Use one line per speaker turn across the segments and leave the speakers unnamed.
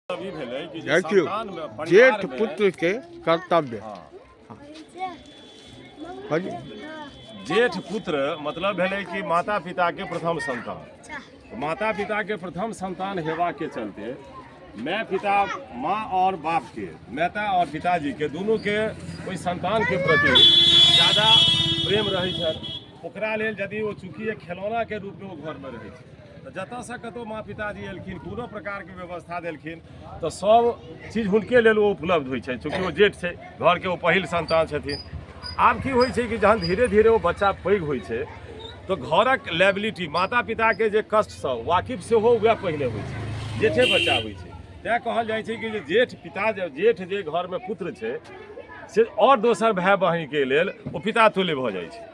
देखियो जेठ पुत्र के कर्तव्य।
जेठ पुत्र मतलब भेलै कि माता पिता के प्रथम संतान। माता पिता के प्रथम संतान हेबा के चलते माँ और बाप के, माता और पिताजी के दोनों के कोई संतान के प्रति ज़्यादा प्रेम रहे छन। ओकरा लेल यदि वो चूँकि एक खिलौना के रूप में वो घर में रहे तो जतसँ कतौ माँ पिताजी एलखिन कोनो प्रकार के व्यवस्था देलखिन तो सब चीज हुनके लेल वो उपलब्ध होइ छै, चूँकि वो जेठ छै, घर के वो पहिल संतान छथिन। आब की होइ छै कि जहन धीरे धीरे वो बच्चा पैघ होइ छै तो घरक लायबिलिटी माता पिता के जे कष्ट से वाकिफ सेहो वह पहले होइ छै, जेठे बच्चा होइ छै। तैं कहल जाइ छै कि जेठ जे घर में पुत्र छै से और दोसर भाई बहिन के लेल ओ पिता तुल्य भऽ जाइ छै।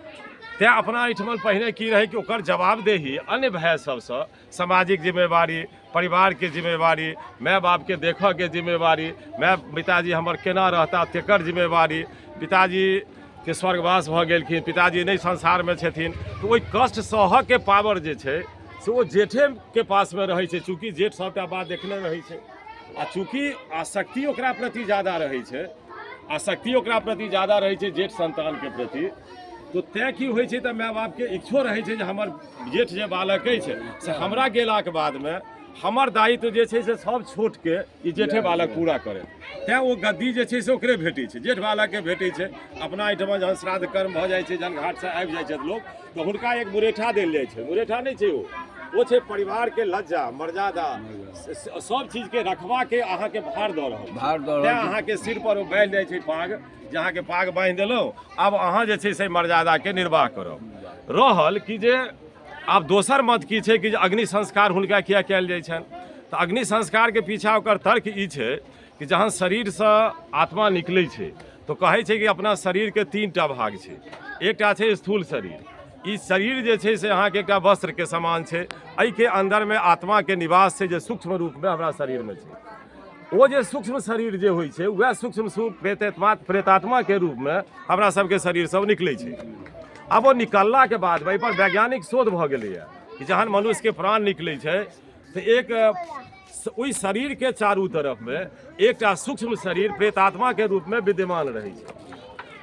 तैं अपना एहिठमन पहिने की रहै कि ओकर जवाबदेही अन्य भाई सबसँ, सामाजिक जिम्मेवारी, परिवार के जिम्मेवारी, माय बाप के देखऽ के जिम्मेवारी, माय पिताजी हमर केना रहता तेकर जिम्मेवारी, पिताजी के स्वर्गवास भऽ गेलखिन, पिताजी नहीं संसार में छथिन, तो ओहि कष्ट सहऽ के पावर जे छै से वो जेठे के पास में रहै छै, चूँकि जेठ सबटा बात देखने रहै छै। आ चूँकि आसक्ति ओकरा प्रति ज़्यादा रहै छै, जेठ संतान के प्रति, तो तैं की होइ छै तऽ माय बाप के इच्छो रहै छै जे हमर जेठ जे बालक अछि से हमरा गेलाक बाद में हमर दायित्व जे छै से सब छोट के ई जेठे बालक पूरा करे। तैं वो गद्दी जे छै से ओकरे भेटै छै, जेठ बालक के भेटै छै। अपना एहिठमा जहन श्राद्ध कर्म भऽ जाइ छै, जहन घाट से आबि जाइ छथि लोक तो हुनका एक मुरेठा देल जाइ छै। मुरेठा नहीं छै, वो छै परिवार के लज्जा मर्यादा सब चीज के रखवा के अहाँ के भार दऽ रहल। तैं अहाँ के सिर पर बांधि जाइ छै पाग, जे अहाँ के पाग बांधि देलहुँ, आब अहाँ जे छै से मर्यादा के निर्वाह करब। रहल कि जे आब दोसर मत की छै कि अग्नि संस्कार हुनका किया कयल जाइ छनि, तऽ अग्नि संस्कार के पीछा ओकर तर्क ई छै कि जहन शरीर से आत्मा निकलै छै तो कहै छै कि अपना शरीर के 3टा भाग छै। एकटा छै स्थूल शरीर, ई शरीर जे छै से अहाँ के एकटा वस्त्र के समान छै। एहि के अंदर में आत्मा के निवास छै जे सूक्ष्म रूप में हमरा शरीर में छै। वो जे सूक्ष्म शरीर जे होइ छै वह सूक्ष्म स्वरूप प्रेतात्मा के रूप में हमरा सबके शरीर सब निकलै छै। अब वो निकलला के बाद एहि पर वैज्ञानिक शोध भऽ गेलैए कि जहन मनुष्य के प्राण निकलै छै तो एक ओहि शरीर के चारू तरफ में एकटा सूक्ष्म शरीर प्रेतात्मा के रूप में विद्यमान रहै छै।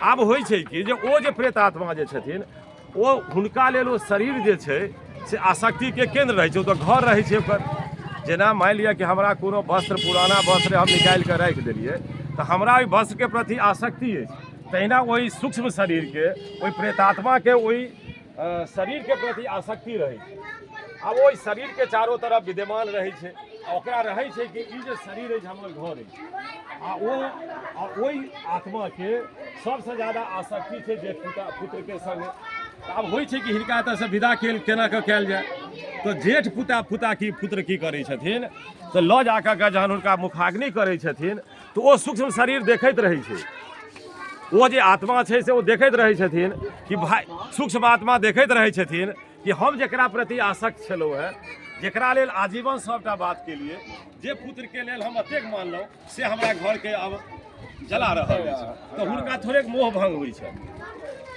आब होइ छै कि जे ओ जे प्रेतात्मा जे छथिन ओ हुनका लेल ओ शरीर जे छै से आसक्ति के केंद्र रहै छै, ओ तो घर रहै छै ओकर। जेना मान लिअ कि हमरा कोनो वस्त्र, पुराना वस्त्र हम निकालि कऽ राखि देलियै तो हमरा ओहि वस्त्र के प्रति आसक्ति अछि, तहिना वही सूक्ष्म शरीर के, वही प्रेतात्मा के, वही शरीर के प्रति आसक्ति रहै छै। अब वही शरीर के चारों तरफ विद्यमान रहै छै, ओकरा रहै छै कि ई जे शरीर अछि हमर घर अछि, आ वही आत्मा के सबसे ज्यादा आसक्ति छै जेठ पुत्र के संग। आब होइ छै कि हिनका एतऽ से विदा केना कऽ कयल जाय, तो जेठ पुत्र की करै छथिन तो लऽ जाकऽ जहन हुनका मुखाग्नि करै छथिन तो ओ सूक्ष्म शरीर देखैत रहै छै। वो जे आत्मा छै से वो देखैत रहै छथिन कि भाई, सूक्ष्म आत्मा देखैत रहै छथिन कि हम जेकरा प्रति आसक्त छलहुँ हैं, जेकरा लेल आजीवन सबटा बात के लिए, जे पुत्र के लेल हम अतेक मानलहुँ से हमरा घर के अब जला रहल अछि, तो हुनका थोड़ेक मोह भंग होइ छै।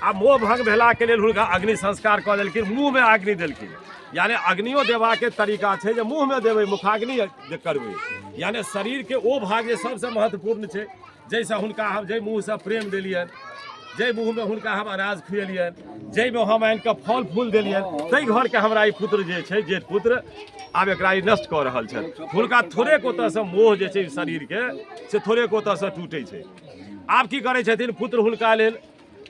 आ मोह भंग भेला के लेल हुनका अग्नि संस्कार कऽ देलखिन, मुँह में अग्नि देलखिन। यानी अग्नियो देवा के तरीका छै जे मुँह में देबै, मुखाग्नि करबै। यानी शरीर के ओ भाग जे सबसे महत्वपूर्ण छै, जैसे हुनका हम जै मुँह से प्रेम देलियन, जै मुँह में हुनका हम अनाज खुएलियन, जै में हम आनि कऽ फल फूल देलियन, ताहि घर के हमरा ई पुत्र जे छै जेठ पुत्र आब एकरा ई नष्ट कऽ रहल छथि। हुनका थोड़ेक ओतऽसँ मोह जे छै शरीर के से थोड़ेक ओतऽसँ टूटै छै। आब की करै छथिन पुत्र हुनका लेल,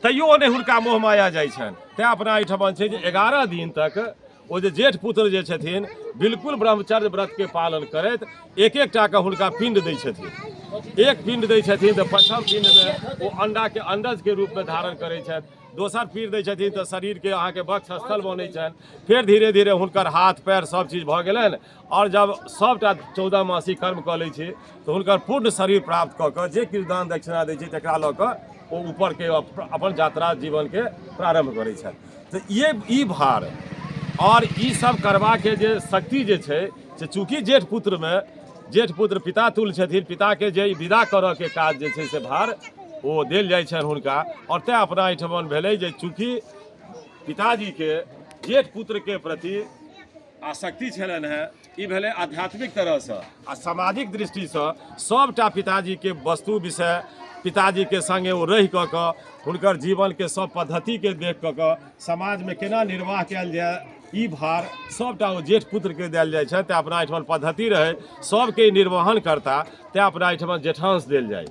तैयो नहि हुनका मोह माया जाइ छनि। तैं अपना एहिठमन छै जे 11 दिन तक वो जे जेठ पुत्र जे छथिन बिल्कुल ब्रह्मचर्य व्रत के पालन करैत एक टा के हुनका पिंड दै छथिन। एक पिंड दै छथिन तो प्रथम पिंड में वो अंडा के अंडज के रूप में धारण करै छथि, दोसर पिंड दै छथिन तो शरीर के अहाँ के वक्ष स्थल बनै छनि। फेर धीरे धीरे हुनकर हाथ पैर सब चीज भऽ गेलनि, और जब सबटा 14 मासी कर्म कऽ लै छै तो हुनकर पूर्ण शरीर प्राप्त कऽ कऽ जे किछु दान दक्षिणा दै छै तकरा लऽ कऽ वो ऊपर के अपन यात्रा जीवन के प्रारंभ करै छथि। तो ये ई भार और ई सब करबा के जे शक्ति जे छै से चूँकि जेठ पुत्र पिता तुल्य छथिन, पिता के जे विदा करऽ के काज जे छै से भार वो देल जाइ छनि हुनका। और तैं अपना एहिठमन भेलै जे चूँकि पिताजी के जेठ पुत्र के प्रति आसक्ति छलनि हैं, ई भेलै आध्यात्मिक तरहसँ आ सामाजिक दृष्टिसँ सबटा पिताजीके वस्तु विषय पिताजीके संगे ओ रहि कऽ हुनकर जीवनके सब पद्धतिके देख कऽ समाजमे केना निर्वाह कयल जाय ई भार सबटा ओ जेठ पुत्रके देल जाइ छै। तेँ अपना एहिठाम पद्धति रहै सबके निर्वहन करता, तेँ अपना एहिठाम जेठांश देल जाय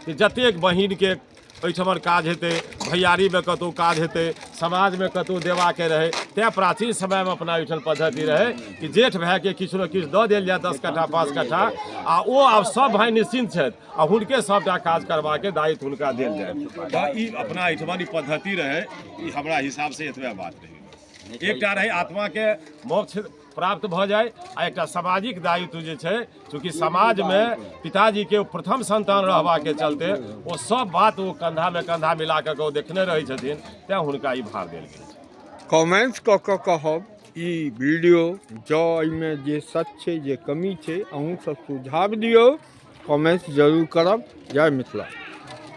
कि जतेक बहिनके एहिठाम काज हेतै, भैयारीमे कतहु काज हेतै, समाजमे कतहु देबाके रहै, तेँ प्राचीन समयमे अपना एहिठाम पद्धति रहै कि जेठ भायके किछु ने किछु दऽ देल जाय 10 कट्ठा 5 कट्ठा, आ ओ आब सब भाय निश्चिंत छथि आ हुनके सबटा काज करबाके दायित्व हुनका देल जाय। तऽ ई अपना एहिठाम ई पद्धति रहै, ई हमरा हिसाबसँ एतबे बात रही। एकटा रहै आत्माके मोक्ष प्राप्त भऽ जाय आ एकटा सामाजिक दायित्व जे छै, चूँकि समाजमे पिताजीके प्रथम संतान रहबाके चलते ओ सब बात ओ कंधामे कंधा मिला कऽ ओ देखने रहै छथिन, तेँ हुनका ई भार देल गेल छै।
कमेंट्स कऽ कऽ कहब ई वीडियो जँ एहिमे जे सच छै जे कमी छै अहूँ सब सुझाव दियौ, कमेंट्स जरूर करब। जय मिथिला।